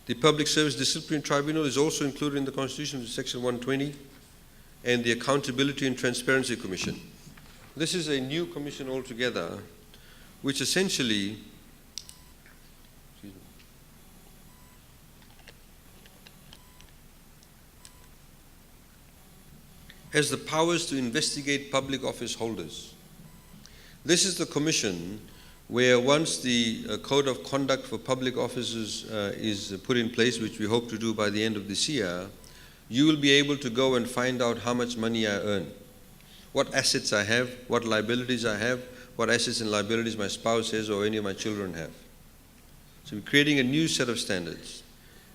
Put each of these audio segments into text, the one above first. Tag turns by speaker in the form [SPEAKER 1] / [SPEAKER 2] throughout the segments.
[SPEAKER 1] The Public Service Disciplinary Tribunal is also included in the Constitution, Section 120, and the Accountability and Transparency Commission. This is a new commission altogether, which essentially has the powers to investigate public office holders. This is the commission where once the Code of Conduct for Public Officers is put in place, which we hope to do by the end of this year, you will be able to go and find out how much money I earn, what assets I have, what liabilities I have, what assets and liabilities my spouse has or any of my children have. So we're creating a new set of standards.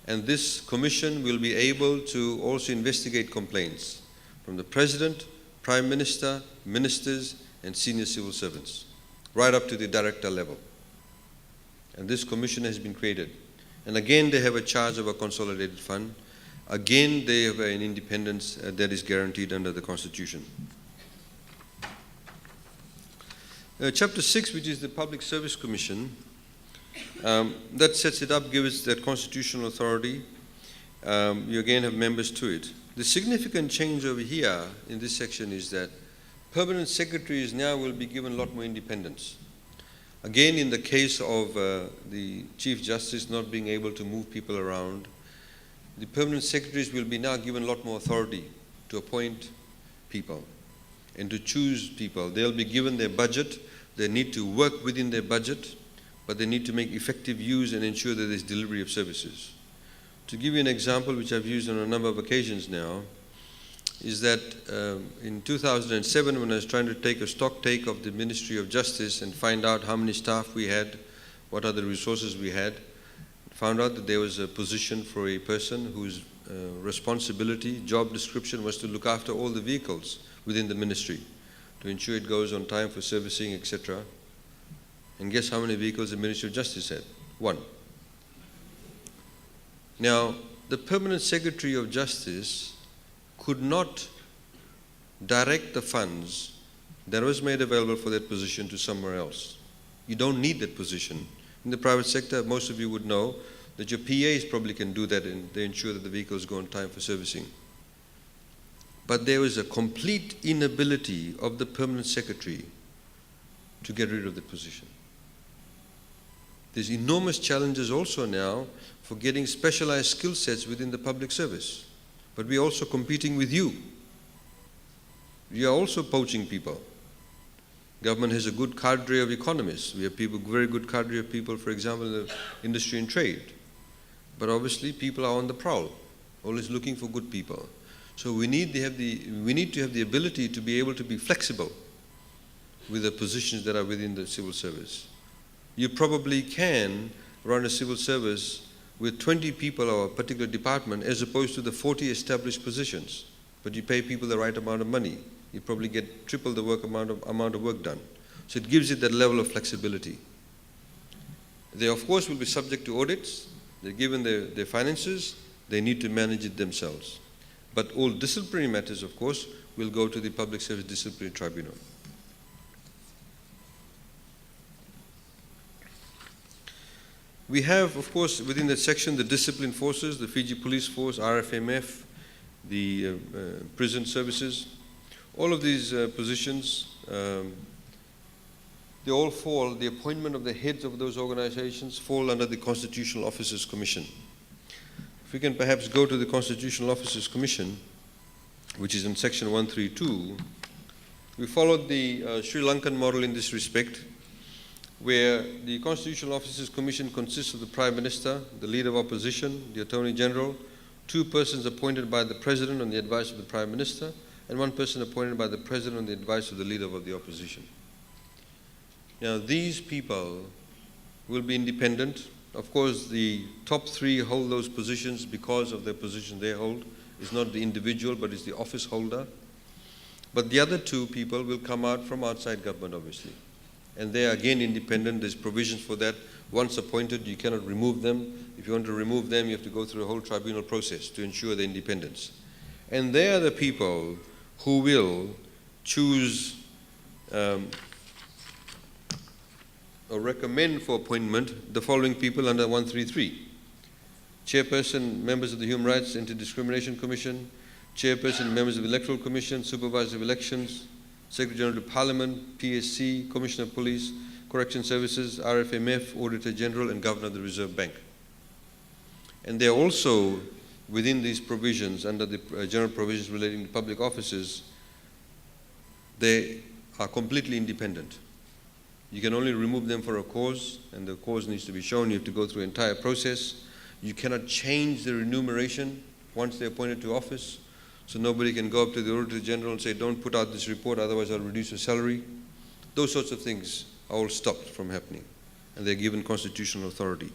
[SPEAKER 1] And this commission will be able to also investigate complaints from the President, Prime Minister, ministers, and senior civil servants, right up to the director level. And this commission has been created. And again, they have a charge of a consolidated fund. Again, they have an independence that is guaranteed under the Constitution. Chapter 6, which is the Public Service Commission, that sets it up, gives that constitutional authority. You again have members to it. The significant change over here in this section is that permanent secretaries now will be given a lot more independence. Again, in the case of the Chief Justice not being able to move people around, the permanent secretaries will be now given a lot more authority to appoint people and to choose people. They'll be given their budget. They need to work within their budget, but they need to make effective use and ensure that there's delivery of services. To give you an example, which I've used on a number of occasions now, is that in 2007, when I was trying to take a stock take of the Ministry of Justice and find out how many staff we had, what other resources we had, found out that there was a position for a person whose responsibility, job description was to look after all the vehicles within the ministry, to ensure it goes on time for servicing, etc. And guess how many vehicles the Ministry of Justice had? 1. Now, the Permanent Secretary of Justice could not direct the funds that was made available for that position to somewhere else. You don't need that position. In the private sector, most of you would know that your PAs probably can do that and they ensure that the vehicles go on time for servicing. But there was a complete inability of the Permanent Secretary to get rid of that position. There's enormous challenges also now for getting specialized skill sets within the public service. But we're also competing with you. We are also poaching people. Government has a good cadre of economists. We have people, very good cadre of people, for example, in the industry and trade. But obviously people are on the prowl, always looking for good people. So we need to have the ability to be able to be flexible with the positions that are within the civil service. You probably can run a civil service with 20 people or a particular department as opposed to the 40 established positions. But you pay people the right amount of money. You probably get triple the amount of work done. So it gives it that level of flexibility. They, of course, will be subject to audits. They're given their finances. They need to manage it themselves. But all disciplinary matters, of course, will go to the Public Service Disciplinary Tribunal. We have, of course, within that section, the discipline forces, the Fiji Police Force, RFMF, the prison services. All of these positions, they all fall, the appointment of the heads of those organizations fall under the Constitutional Officers Commission. If we can perhaps go to the Constitutional Officers Commission, which is in section 132, we followed the Sri Lankan model in this respect, where the Constitutional Officers Commission consists of the Prime Minister, the Leader of Opposition, the Attorney General, 2 persons appointed by the President on the advice of the Prime Minister, and 1 person appointed by the President on the advice of the Leader of the Opposition. Now, these people will be independent. Of course, the top 3 hold those positions because of their position they hold. It's not the individual, but it's the office holder. But the other 2 people will come out from outside government, obviously. And they are again independent. There's provisions for that. Once appointed, you cannot remove them. If you want to remove them, you have to go through a whole tribunal process to ensure their independence. And they are the people who will choose or recommend for appointment the following people under 133. chairperson, members of the Human Rights Anti-Discrimination Commission, chairperson, members of the Electoral Commission, supervisor of elections, Secretary General of Parliament, PSC, Commissioner of Police, Correction Services, RFMF, Auditor General, and Governor of the Reserve Bank. And they are also, within these provisions, under the general provisions relating to public offices, they are completely independent. You can only remove them for a cause, and the cause needs to be shown. You have to go through the entire process. You cannot change the remuneration once they're appointed to office. So nobody can go up to the Auditor General and say, don't put out this report, otherwise I'll reduce your salary. Those sorts of things are all stopped from happening, and they're given constitutional authority.